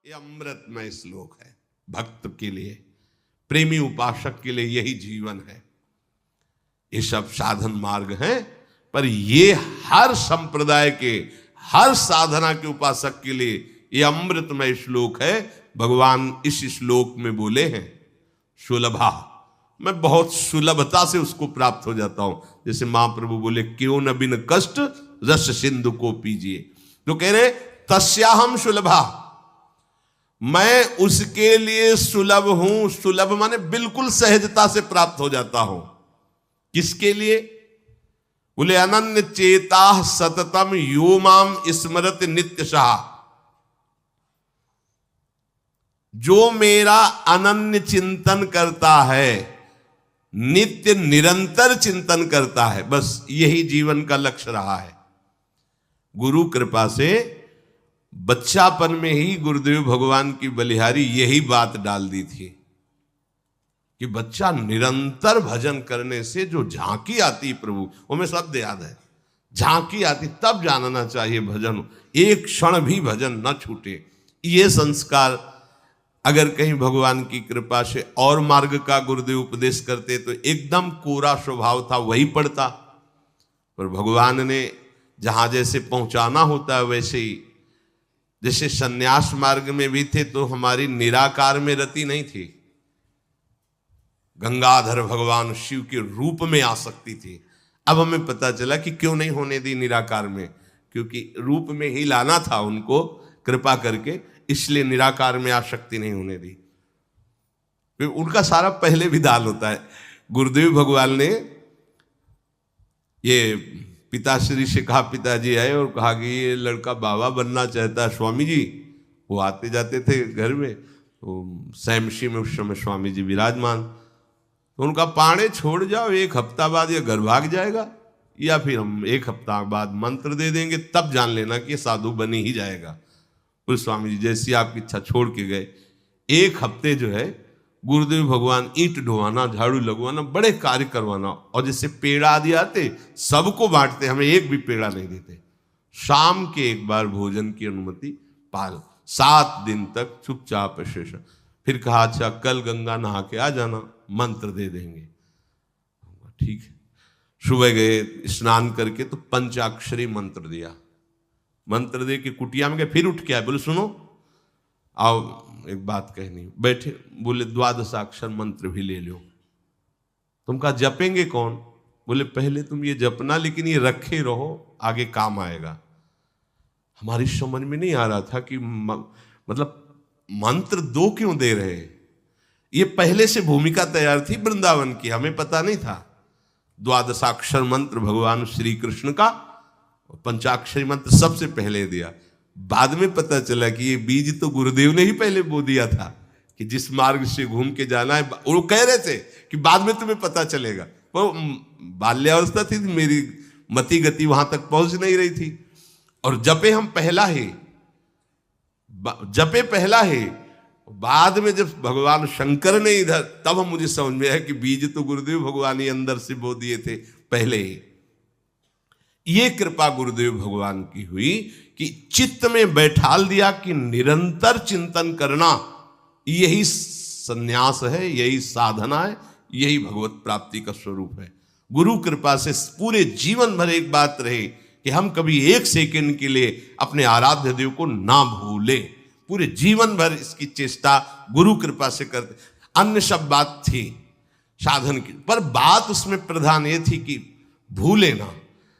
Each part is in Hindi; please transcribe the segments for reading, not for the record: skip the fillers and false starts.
ये अमृतमय श्लोक है भक्त के लिए, प्रेमी उपासक के लिए यही जीवन है। ये सब साधन मार्ग हैं, पर ये हर संप्रदाय के, हर साधना के उपासक के लिए ये अमृतमय श्लोक है। भगवान इस श्लोक में बोले हैं सुलभा, मैं बहुत सुलभता से उसको प्राप्त हो जाता हूं। जैसे महाप्रभु बोले क्यों न बिन कष्ट रस सिंधु को पीजिए, तो कह रहे तस्याहम सुलभा, मैं उसके लिए सुलभ हूं। सुलभ माने बिल्कुल सहजता से प्राप्त हो जाता हूं। किसके लिए? बोले अनन्य चेता सततम यो माम स्मरत नित्य शाह, जो मेरा अनन्य चिंतन करता है, नित्य निरंतर चिंतन करता है, बस यही जीवन का लक्ष्य रहा है। गुरु कृपा से बच्चापन में ही गुरुदेव भगवान की बलिहारी यही बात डाल दी थी कि बच्चा निरंतर भजन करने से जो झांकी आती प्रभु, वो मैं शब्द याद है, झांकी आती, तब जानना चाहिए भजन, एक क्षण भी भजन न छूटे। ये संस्कार अगर कहीं भगवान की कृपा से और मार्ग का गुरुदेव उपदेश करते तो एकदम कोरा स्वभाव था वही पड़ता, पर भगवान ने जहां जैसे पहुंचाना होता है वैसे ही, जैसे सन्यास मार्ग में भी थे तो हमारी निराकार में रति नहीं थी, गंगाधर भगवान शिव के रूप में आ सकती थी। अब हमें पता चला कि क्यों नहीं होने दी निराकार में, क्योंकि रूप में ही लाना था उनको कृपा करके, इसलिए निराकार में आसक्ति नहीं होने दी। फिर उनका सारा पहले विधान होता है। गुरुदेव भगवान ने ये पिताश्री से कहा, पिताजी आए और कहा कि ये लड़का बाबा बनना चाहता है स्वामी जी। वो आते जाते थे घर में, तो सैमशी में उस समय स्वामी जी विराजमान, तो उनका पाणे छोड़ जाओ, एक हफ्ता बाद ये घर भाग जाएगा, या फिर हम एक हफ्ता बाद मंत्र दे देंगे, तब जान लेना कि ये साधु बनी ही जाएगा। फिर स्वामी जी जैसी आपकी इच्छा छोड़ के गए। एक हफ्ते जो है गुरुदेव भगवान ईंट ढोवाना, झाड़ू लगवाना, बड़े कार्य करवाना, और जैसे पेड़ा आदि आते सबको बांटते, हमें एक भी पेड़ा नहीं देते। शाम के एक बार भोजन की अनुमति पाल, 7 दिन तक चुपचाप शेष। फिर कहा अच्छा कल गंगा नहा के आ जाना, मंत्र दे देंगे। ठीक है, सुबह गए, स्नान करके तो पंचाक्षरी मंत्र दिया, मंत्र दे के कुटिया में गए, फिर उठ के आए, बोले सुनो आओ एक बात कहनी। बैठे, बोले 12 मंत्र भी ले लो। तुम कहा जपेंगे कौन? बोले पहले तुम ये जपना, लेकिन ये रखे रहो, आगे काम आएगा। हमारी समझ में नहीं आ रहा था कि मतलब मंत्र 2 क्यों दे रहे हैं। ये पहले से भूमिका तैयार थी वृंदावन की, हमें पता नहीं था। 12 मंत्र भगवान श्री कृष्ण का, पंचाक्षरी मंत्र सबसे पहले दिया। बाद में पता चला कि ये बीज तो गुरुदेव ने ही पहले बो दिया था कि जिस मार्ग से घूम के जाना है। वो कह रहे थे कि बाद में तुम्हें पता चलेगा, पर बाल्यावस्था थी, मेरी मति गति वहां तक पहुंच नहीं रही थी। और जपे हम पहला ही, जपे पहला ही, बाद में जब भगवान शंकर ने इधर, तब हम मुझे समझ में आया कि बीज तो गुरुदेव भगवान ही अंदर से बो दिए थे पहले ही। ये कृपा गुरुदेव भगवान की हुई कि चित्त में बैठाल दिया कि निरंतर चिंतन करना यही संन्यास है, यही साधना है, यही भगवत प्राप्ति का स्वरूप है। गुरु कृपा से पूरे जीवन भर एक बात रहे कि हम कभी 1 सेकंड के लिए अपने आराध्य देव को ना भूले। पूरे जीवन भर इसकी चेष्टा गुरु कृपा से करते। अन्य सब बात थी साधन की, पर बात उसमें प्रधान ये थी कि भूले ना।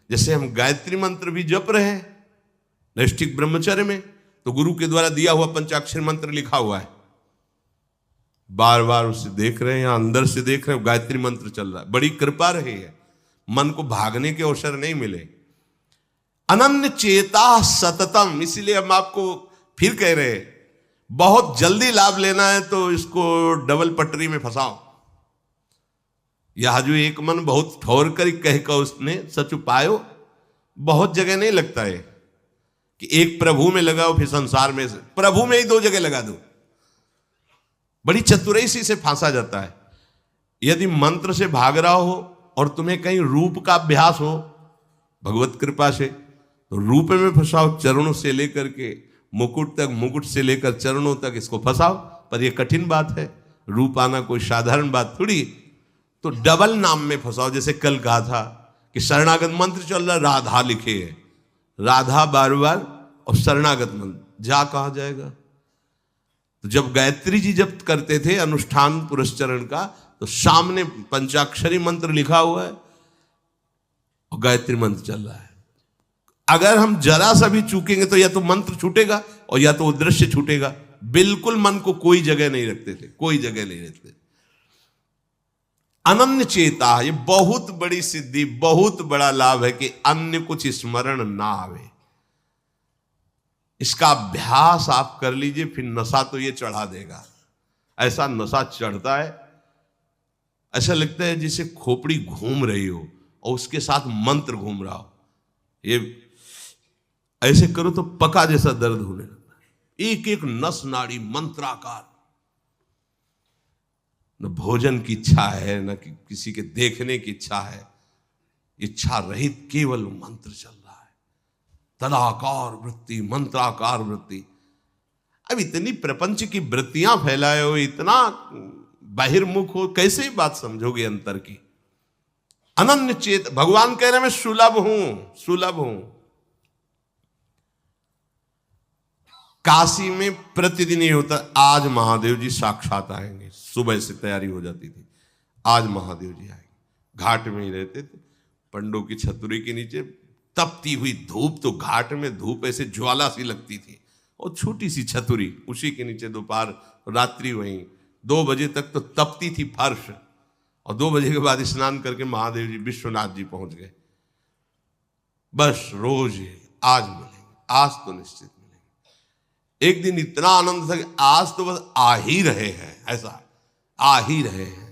जैसे हम गायत्री मंत्र भी जप रहे हैं नैष्ठिक ब्रह्मचर्य में, तो गुरु के द्वारा दिया हुआ पंचाक्षरी मंत्र लिखा हुआ है, बार बार उसे देख रहे हैं, या अंदर से देख रहे हैं, गायत्री मंत्र चल रहा है। बड़ी कृपा रही है, मन को भागने के अवसर नहीं मिले। अनन्य चेता सततम, इसीलिए हम आपको फिर कह रहे हैं, बहुत जल्दी लाभ लेना है तो इसको डबल पटरी में फंसाओ। यह जो एक मन बहुत ठोर कर कह कर उसने सच उपायो, बहुत जगह नहीं लगता है कि एक प्रभु में लगाओ फिर संसार में, प्रभु में ही 2 जगह लगा दो। बड़ी चतुराई से फांसा जाता है। यदि मंत्र से भाग रहा हो और तुम्हें कहीं रूप का अभ्यास हो भगवत कृपा से, तो रूप में फंसाओ, चरणों से लेकर के मुकुट तक, मुकुट से लेकर चरणों तक इसको फंसाओ। पर यह कठिन बात है, रूप आना कोई साधारण बात थोड़ी। तो डबल नाम में फंसाओ। जैसे कल कहा था कि शरणागत मंत्र चल रहा, राधा लिखे है, राधा बार बार, और शरणागत मंत्र जा कहा जाएगा। तो जब गायत्री जी जब करते थे अनुष्ठान पुरस्चरण का, तो सामने पंचाक्षरी मंत्र लिखा हुआ है और गायत्री मंत्र चल रहा है। अगर हम जरा सा भी चूकेंगे तो या तो मंत्र छूटेगा और या तो वो दृश्य छूटेगा। बिल्कुल मन को कोई जगह नहीं रखते थे, कोई जगह नहीं रखते। अनन्य चेता, ये बहुत बड़ी सिद्धि, बहुत बड़ा लाभ है कि अन्य कुछ स्मरण ना आवे। इसका अभ्यास आप कर लीजिए, फिर नशा तो ये चढ़ा देगा। ऐसा नशा चढ़ता है, ऐसा लगता है जैसे खोपड़ी घूम रही हो और उसके साथ मंत्र घूम रहा हो। ये ऐसे करो तो पका जैसा दर्द होने लगता है, एक एक नस नाड़ी मंत्राकार। न भोजन की इच्छा है, न किसी के देखने की इच्छा है, इच्छा रहित केवल मंत्र चल रहा है। तदाकार वृत्ति, मंत्राकार वृत्ति। अब इतनी प्रपंच की वृत्तियां फैलाए हो, इतना बहिर्मुख हो, कैसे बात समझोगे अंतर की। अनन्य चेत, भगवान कह रहे मैं सुलभ हूं, सुलभ हूं। काशी में प्रतिदिन ये होता, आज महादेव जी साक्षात आएंगे, सुबह से तैयारी हो जाती थी, आज महादेव जी आएंगे। घाट में ही रहते थे, पंडों की छतरी के नीचे तपती हुई धूप, तो घाट में धूप ऐसे ज्वाला सी लगती थी, और छोटी सी छतरी, उसी के नीचे दोपहर रात्रि वहीं 2 बजे तक तो तपती थी फर्श, और 2 बजे के बाद स्नान करके महादेव जी विश्वनाथ जी पहुंच गए। बस रोज आज मिलेंगे, आज तो निश्चित मिलेंगे। एक दिन इतना आनंद था कि आज तो बस आ ही रहे हैं, ऐसा आ ही रहे हैं।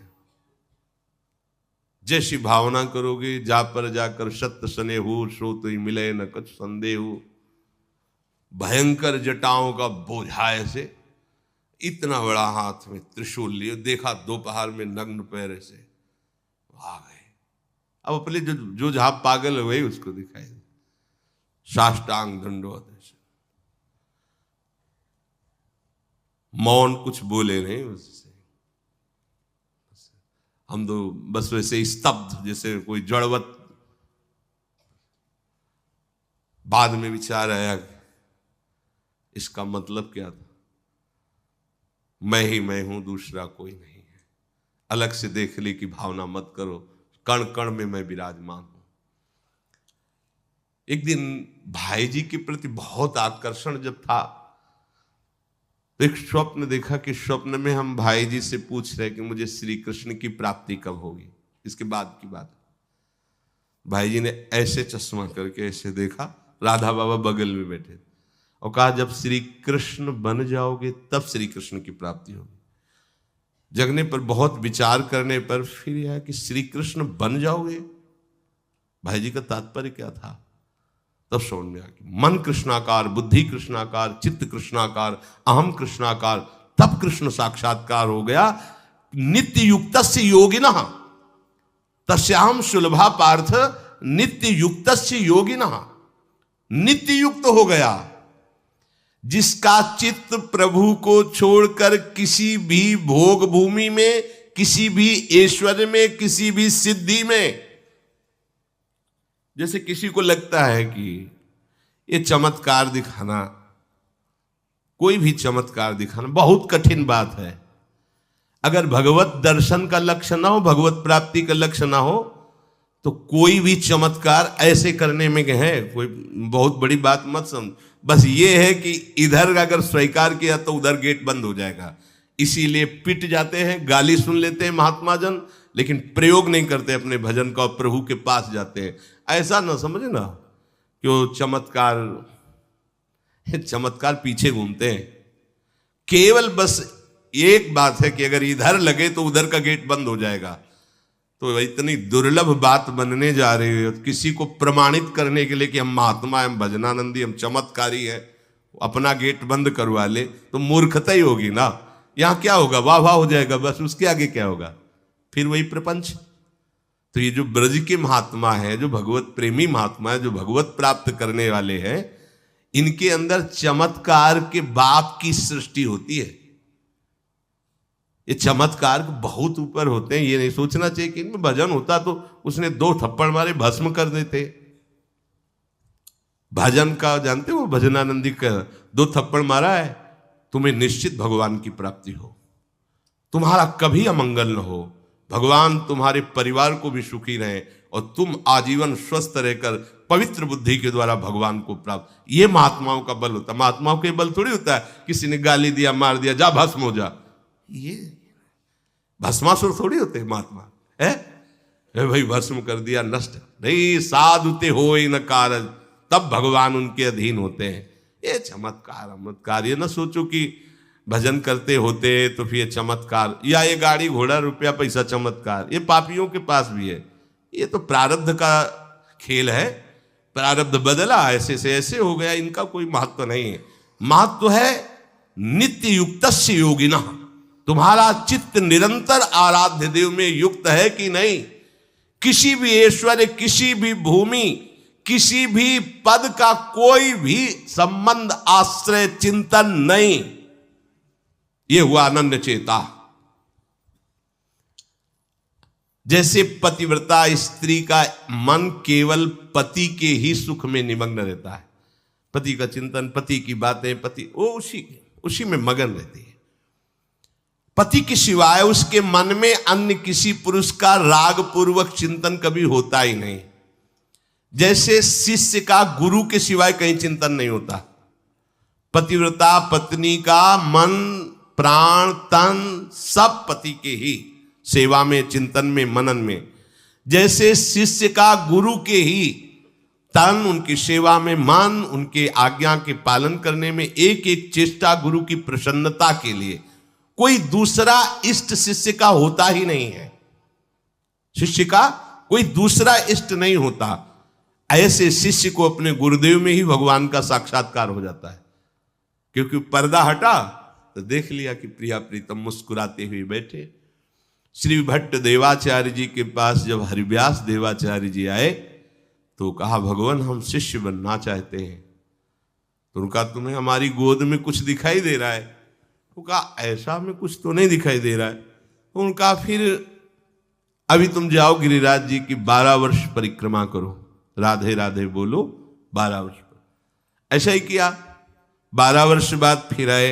जैसी भावना करोगे, जा पर जाकर सत्य स्नेहु, सो तो ही मिले न कुछ संदेह। भयंकर जटाओं का बोझा ऐसे, इतना बड़ा हाथ में त्रिशूल लिए, देखा दोपहर में नग्न पैर से आ गए। अब अपने जो जहां पागल है वही उसको दिखाई दे, साष्टांग दंडवत ऐसे, मौन, कुछ बोले नहीं उससे। हम तो बस वैसे स्तब्ध, जैसे कोई जड़वत। बाद में विचार आया इसका मतलब क्या था। मैं ही मैं हूं, दूसरा कोई नहीं है। अलग से देख ली की भावना मत करो, कण कण में मैं विराजमान हूं। एक दिन भाई जी के प्रति बहुत आकर्षण जब था, तो एक स्वप्न देखा कि स्वप्न में हम भाई जी से पूछ रहे कि मुझे श्री कृष्ण की प्राप्ति कब होगी। इसके बाद की बात, भाई जी ने ऐसे चश्मा करके ऐसे देखा, राधा बाबा बगल में बैठे, और कहा जब श्री कृष्ण बन जाओगे तब श्री कृष्ण की प्राप्ति होगी। जगने पर, बहुत विचार करने पर फिर यह कि श्री कृष्ण बन जाओगे, भाई जी का तात्पर्य क्या था। तब समझ में आ गया, मन कृष्णाकार, बुद्धि कृष्णाकार, चित्त कृष्णाकार, अहम कृष्णाकार, तब कृष्ण साक्षात्कार हो गया। नित्य युक्तस्य योगिनः तस्याहं सुलभा पार्थ नित्य युक्तस्य योगिनः। नित्य युक्त हो गया जिसका चित्त प्रभु को छोड़कर किसी भी भोग भूमि में, किसी भी ऐश्वर्य में, किसी भी सिद्धि में। जैसे किसी को लगता है कि ये चमत्कार दिखाना, कोई भी चमत्कार दिखाना बहुत कठिन बात है। अगर भगवत दर्शन का लक्ष्य ना हो, भगवत प्राप्ति का लक्ष्य ना हो, तो कोई भी चमत्कार ऐसे करने में है कोई बहुत बड़ी बात मत समझ। बस ये है कि इधर अगर स्वीकार किया तो उधर गेट बंद हो जाएगा। इसीलिए पिट जाते हैं, गाली सुन लेते हैं महात्मा जन, लेकिन प्रयोग नहीं करते अपने भजन का, और प्रभु के पास जाते हैं। ऐसा ना समझे ना कि वो चमत्कार पीछे घूमते हैं। केवल बस एक बात है कि अगर इधर लगे तो उधर का गेट बंद हो जाएगा। तो इतनी दुर्लभ बात बनने जा रही है, किसी को प्रमाणित करने के लिए कि हम महात्मा, हम भजनानंदी, हम चमत्कारी हैं, अपना गेट बंद करवा ले तो मूर्खता ही होगी ना। यहां क्या होगा, वाह वाह हो जाएगा, बस उसके आगे क्या होगा, फिर वही प्रपंच। तो ये जो ब्रज के महात्मा है, जो भगवत प्रेमी महात्मा है, जो भगवत प्राप्त करने वाले हैं, इनके अंदर चमत्कार के बाप की सृष्टि होती है। ये चमत्कार बहुत ऊपर होते हैं। ये नहीं सोचना चाहिए कि इनमें भजन होता तो उसने 2 थप्पड़ मारे भस्म कर देते। भजन का जानते हो, भजनानंदी का 2 थप्पड़ मारा है, तुम्हें निश्चित भगवान की प्राप्ति हो, तुम्हारा कभी अमंगल न हो, भगवान तुम्हारे परिवार को भी सुखी रहे और तुम आजीवन स्वस्थ रहकर पवित्र बुद्धि के द्वारा भगवान को प्राप्त। ये महात्माओं का बल होता है। महात्माओं का बल थोड़ी होता है किसी ने गाली दिया, मार दिया, जा भस्म हो जा। ये भस्मासुर थोड़ी होते महात्मा है भाई, भस्म कर दिया, नष्ट नहीं। साधुते हो न कारज, तब भगवान उनके अधीन होते हैं। ये चमत्कार ये न सोचो कि भजन करते होते तो फिर चमत्कार, या ये गाड़ी घोड़ा रुपया पैसा चमत्कार, ये पापियों के पास भी है। ये तो प्रारब्ध का खेल है, प्रारब्ध बदला, ऐसे से ऐसे हो गया, इनका कोई महत्व नहीं है। महत्व है नित्य युक्तस्य योगिनः, तुम्हारा चित्त निरंतर आराध्य देव में युक्त है कि नहीं। किसी भी ऐश्वर्य, किसी भी भूमि, किसी भी पद का कोई भी संबंध, आश्रय, चिंतन नहीं। ये हुआ अनन्य चेता। जैसे पतिव्रता स्त्री का मन केवल पति के ही सुख में निमग्न रहता है, पति का चिंतन, पति की बातें, पति वो उसी में मगन रहती है। पति के सिवाय उसके मन में अन्य किसी पुरुष का राग पूर्वक चिंतन कभी होता ही नहीं। जैसे शिष्य का गुरु के सिवाय कहीं चिंतन नहीं होता, पतिव्रता पत्नी का मन, प्राण, तन सब पति के ही सेवा में, चिंतन में, मनन में। जैसे शिष्य का गुरु के ही तन, उनकी सेवा में मन, उनके आज्ञा के पालन करने में एक एक चेष्टा गुरु की प्रसन्नता के लिए, कोई दूसरा इष्ट शिष्य का होता ही नहीं है। शिष्य का कोई दूसरा इष्ट नहीं होता। ऐसे शिष्य को अपने गुरुदेव में ही भगवान का साक्षात्कार हो जाता है, क्योंकि पर्दा हटा तो देख लिया कि प्रिया प्रीतम मुस्कुराते हुए बैठे। श्री भट्ट देवाचार्य जी के पास जब हरिव्यास देवाचार्य जी आए तो कहा, भगवान हम शिष्य बनना चाहते हैं। तो उनका, तुम्हें हमारी गोद में कुछ दिखाई दे रहा है? तो कहा, ऐसा में कुछ तो नहीं दिखाई दे रहा है। तो उनका, फिर अभी तुम जाओ गिरिराज जी की 12 वर्ष परिक्रमा करो, राधे राधे बोलो 12 वर्ष पर। ऐसा ही किया। 12 वर्ष बाद फिर आए,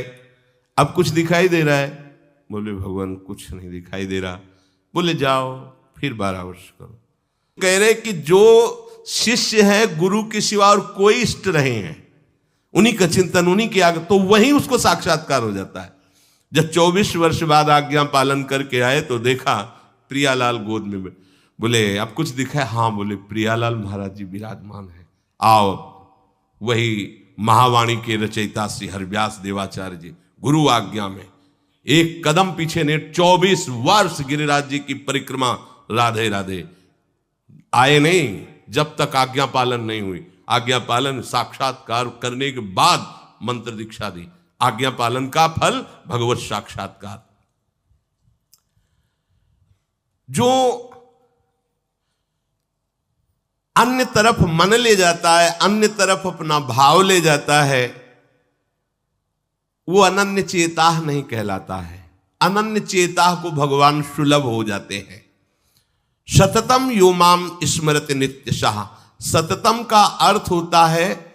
अब कुछ दिखाई दे रहा है? बोले भगवान कुछ नहीं दिखाई दे रहा। बोले जाओ फिर 12 वर्ष करो। कह रहे कि जो शिष्य है गुरु के सिवा और कोई इष्ट नहीं है, उन्हीं का चिंतन, उन्हीं के आगे, तो वहीं उसको साक्षात्कार हो जाता है। जब 24 वर्ष बाद आज्ञा पालन करके आए तो देखा प्रियालाल गोद में। बोले अब कुछ दिखा है? हाँ। बोले प्रियालाल महाराज जी विराजमान है, आओ। वही महावाणी के रचयिता श्री हरिव्यास देवाचार्य जी गुरु आज्ञा में एक कदम पीछे ने 24 वर्ष गिरिराज जी की परिक्रमा राधे राधे आए नहीं, जब तक आज्ञा पालन नहीं हुई। आज्ञा पालन साक्षात्कार करने के बाद मंत्र दीक्षा दी। आज्ञा पालन का फल भगवत साक्षात्कार। जो अन्य तरफ मन ले जाता है, अन्य तरफ अपना भाव ले जाता है, वो अनन्य चेता नहीं कहलाता है। अनन्य चेता को भगवान सुलभ हो जाते हैं। सततम यो माम स्मरति नित्यशः। सततम का अर्थ होता है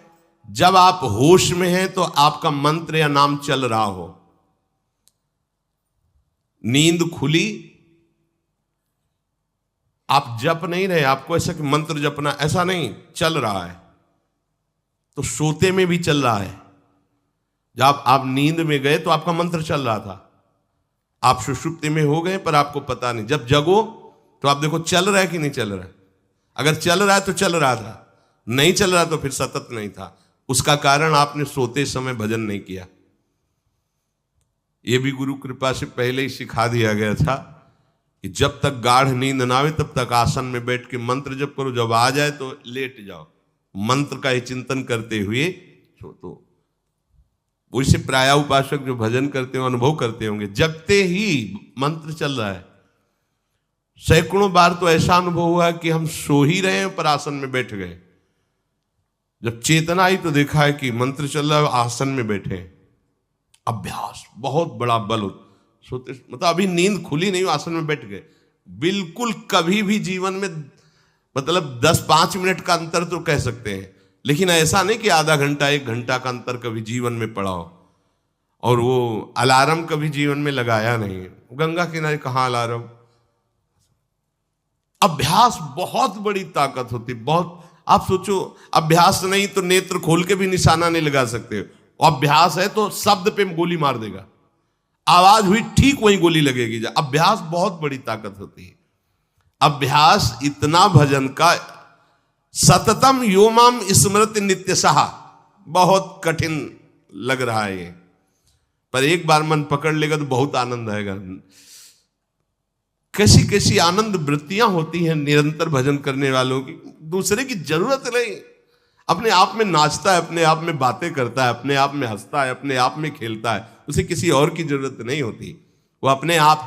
जब आप होश में हैं तो आपका मंत्र या नाम चल रहा हो। नींद खुली, आप जप नहीं रहे, आपको ऐसा कि मंत्र जपना, ऐसा नहीं, चल रहा है। तो सोते में भी चल रहा है। जब आप नींद में गए तो आपका मंत्र चल रहा था, आप सुषुप्ति में हो गए पर आपको पता नहीं। जब जगो तो आप देखो चल रहा है कि नहीं चल रहा है। अगर चल रहा है तो चल रहा था, नहीं चल रहा तो फिर सतत नहीं था। उसका कारण आपने सोते समय भजन नहीं किया। यह भी गुरु कृपा से पहले ही सिखा दिया गया था कि जब तक गाढ़ नींद ना आवे तब तक आसन में बैठ के मंत्र जप करो, जब आ जाए तो लेट जाओ, मंत्र का ही चिंतन करते हुए सो। तो वैसे प्राय उपासक जो भजन करते हो अनुभव करते होंगे, जगते ही मंत्र चल रहा है। सैकड़ों बार तो ऐसा अनुभव हुआ कि हम सो ही रहे हैं पर आसन में बैठ गए। जब चेतना आई तो देखा है कि मंत्र चल रहा है, आसन में बैठे हैं। अभ्यास बहुत बड़ा बल सोते, मतलब अभी नींद खुली नहीं, आसन में बैठ गए। बिल्कुल कभी भी जीवन में मतलब 10-5 मिनट का अंतर तो कह सकते हैं, लेकिन ऐसा नहीं कि आधा घंटा 1 घंटा का अंतर कभी जीवन में पड़ा हो। और वो अलार्म कभी जीवन में लगाया नहीं। गंगा किनारे कहाँ अलार्म। अभ्यास बहुत बड़ी ताकत होती, बहुत। आप सोचो, अभ्यास नहीं तो नेत्र खोल के भी निशाना नहीं लगा सकते। अभ्यास है तो शब्द पे गोली मार देगा, आवाज हुई ठीक वही गोली लगेगी। अभ्यास बहुत बड़ी ताकत होती है। अभ्यास इतना भजन का, सततम योमाम स्मृति नित्यशः, बहुत कठिन लग रहा है ये, पर एक बार मन पकड़ लेगा तो बहुत आनंद आएगा। कैसी कैसी आनंद वृत्तियां होती हैं निरंतर भजन करने वालों की। दूसरे की जरूरत नहीं, अपने आप में नाचता है, अपने आप में बातें करता है, अपने आप में हंसता है, अपने आप में खेलता है, उसे किसी और की जरूरत नहीं होती। वो अपने आप,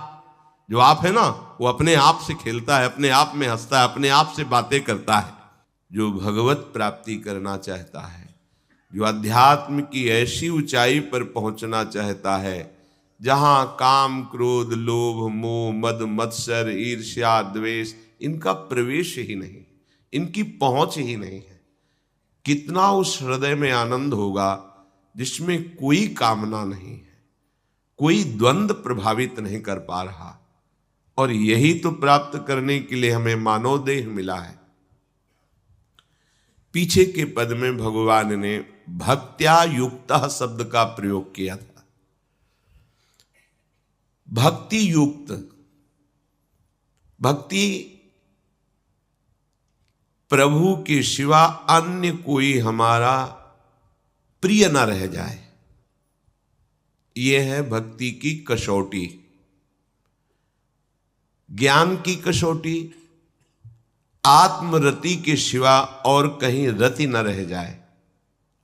जो आप है ना, वो अपने आप से खेलता है, अपने आप में हंसता है, अपने आप से बातें करता है। जो भगवत प्राप्ति करना चाहता है, जो अध्यात्म की ऐसी ऊंचाई पर पहुंचना चाहता है जहां काम क्रोध लोभ मोह मद मत्सर ईर्ष्या द्वेष इनका प्रवेश ही नहीं, इनकी पहुंच ही नहीं है, कितना उस हृदय में आनंद होगा जिसमें कोई कामना नहीं है, कोई द्वंद्व प्रभावित नहीं कर पा रहा। और यही तो प्राप्त करने के लिए हमें मानव देह मिला है। पीछे के पद में भगवान ने भक्त्या युक्तः शब्द का प्रयोग किया था। भक्ति युक्त, भक्ति प्रभु के सिवा अन्य कोई हमारा प्रिय न रह जाए, यह है भक्ति की कसौटी। ज्ञान की कसौटी, आत्मरति के सिवा और कहीं रति न रह जाए।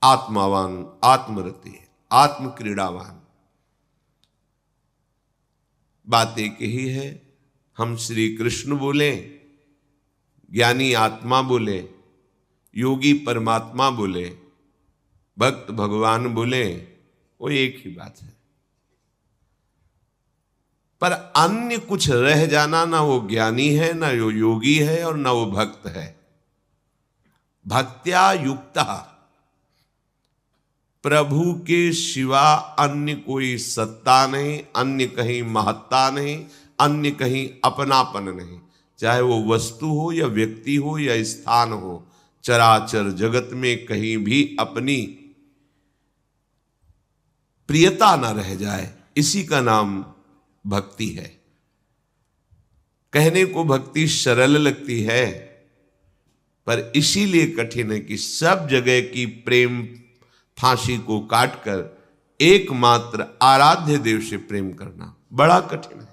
आत्मावान, आत्मरति, आत्म क्रीड़ावान। बात एक ही है, हम श्री कृष्ण बोले, ज्ञानी आत्मा बोले, योगी परमात्मा बोले, भक्त भगवान बोले, वो एक ही बात है। पर अन्य कुछ रह जाना, ना वो ज्ञानी है, ना वो योगी है, और ना वो भक्त है। भक्त्या युक्ता, प्रभु के सिवा अन्य कोई सत्ता नहीं, अन्य कहीं महत्ता नहीं, अन्य कहीं अपनापन नहीं। चाहे वो वस्तु हो या व्यक्ति हो या स्थान हो, चराचर जगत में कहीं भी अपनी प्रियता ना रह जाए, इसी का नाम भक्ति है। कहने को भक्ति सरल लगती है, पर इसीलिए कठिन है कि सब जगह की प्रेम फांसी को काटकर एकमात्र आराध्य देव से प्रेम करना बड़ा कठिन है।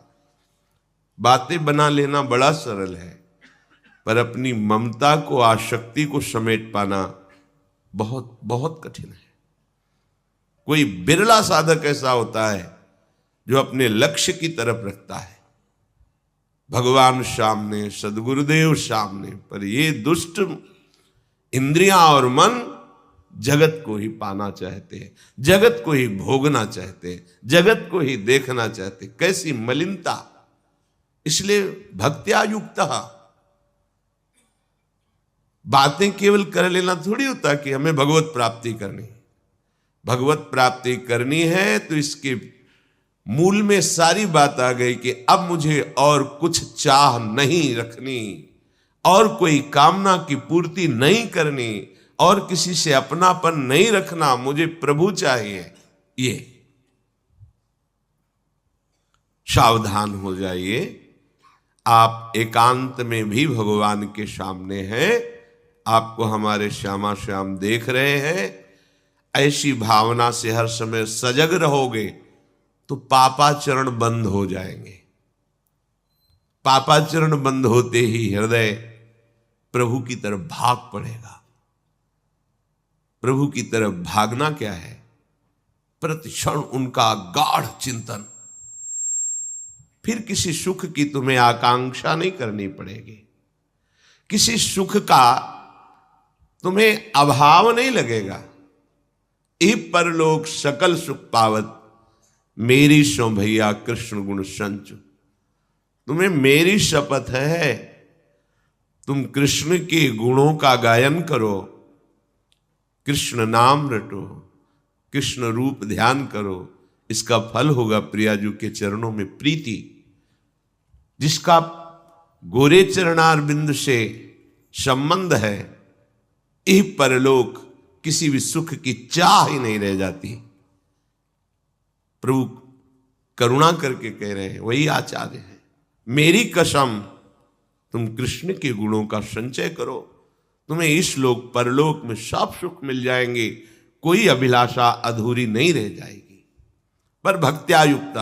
बातें बना लेना बड़ा सरल है, पर अपनी ममता को, आसक्ति को समेट पाना बहुत बहुत कठिन है। कोई बिरला साधक ऐसा होता है जो अपने लक्ष्य की तरफ रखता है, भगवान सामने, सदगुरुदेव सामने, पर ये दुष्ट इंद्रियां और मन जगत को ही पाना चाहते हैं, जगत को ही भोगना चाहते हैं, जगत को ही देखना चाहते हैं। कैसी मलिनता। इसलिए भक्त्या युक्तः, बातें केवल कर लेना थोड़ी होता कि हमें भगवत प्राप्ति करनी। भगवत प्राप्ति करनी है तो इसके मूल में सारी बात आ गई कि अब मुझे और कुछ चाह नहीं रखनी, और कोई कामना की पूर्ति नहीं करनी, और किसी से अपनापन नहीं रखना, मुझे प्रभु चाहिए। ये सावधान हो जाइए, आप एकांत में भी भगवान के सामने हैं, आपको हमारे श्यामा श्याम देख रहे हैं। ऐसी भावना से हर समय सजग रहोगे तो पापाचरण बंद हो जाएंगे। पापाचरण बंद होते ही हृदय प्रभु की तरफ भाग पड़ेगा। प्रभु की तरफ भागना क्या है? प्रतिक्षण उनका गाढ़ चिंतन। फिर किसी सुख की तुम्हें आकांक्षा नहीं करनी पड़ेगी, किसी सुख का तुम्हें अभाव नहीं लगेगा। इह परलोक सकल सुख पावत, मेरी सो भैया कृष्ण गुण संचु। तुम्हें मेरी शपथ है, तुम कृष्ण के गुणों का गायन करो, कृष्ण नाम रटो, कृष्ण रूप ध्यान करो। इसका फल होगा प्रियाजू के चरणों में प्रीति। जिसका गोरे चरणार बिंदु से संबंध है, इह परलोक किसी भी सुख की चाह ही नहीं रह जाती। प्रभु करुणा करके कह रहे हैं, वही आचार्य है। मेरी कसम, तुम कृष्ण के गुणों का संचय करो, तुम्हें इस लोक परलोक में सब सुख मिल जाएंगे, कोई अभिलाषा अधूरी नहीं रह जाएगी। पर भक्त्यायुक्त,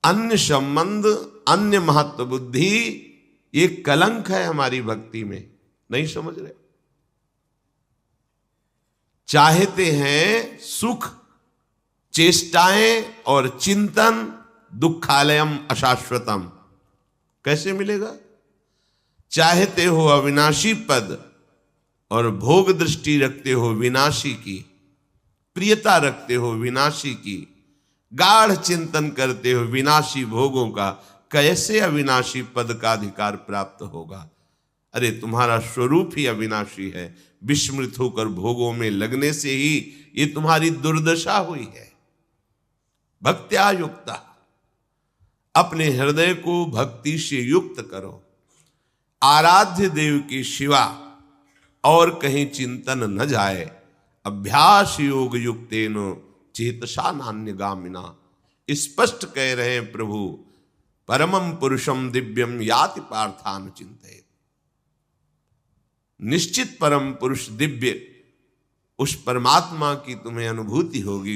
अन्य संबंध, अन्य महत्व बुद्धि, ये कलंक है हमारी भक्ति में। नहीं समझ रहे? चाहते हैं सुख, चेष्टाएं और चिंतन, दुखालयम अशाश्वतम। कैसे मिलेगा? चाहते हो अविनाशी पद और भोग दृष्टि रखते हो विनाशी की, प्रियता रखते हो विनाशी की, गाढ़ चिंतन करते हो विनाशी भोगों का, कैसे अविनाशी पद का अधिकार प्राप्त होगा? अरे तुम्हारा स्वरूप ही अविनाशी है। विस्मृत होकर भोगों में लगने से ही ये तुम्हारी दुर्दशा हुई है। भक्त्यायुक्ता, अपने हृदय को भक्ति से युक्त करो। आराध्य देव की शिवा और कहीं चिंतन न जाए। अभ्यास योग युक्तेनो चेतसा नान्यगामिना। स्पष्ट कह रहे हैं प्रभु, परमं पुरुषम दिव्यम याति पार्थान चिंतयेत्। निश्चित परम पुरुष दिव्य, उस परमात्मा की तुम्हें अनुभूति होगी।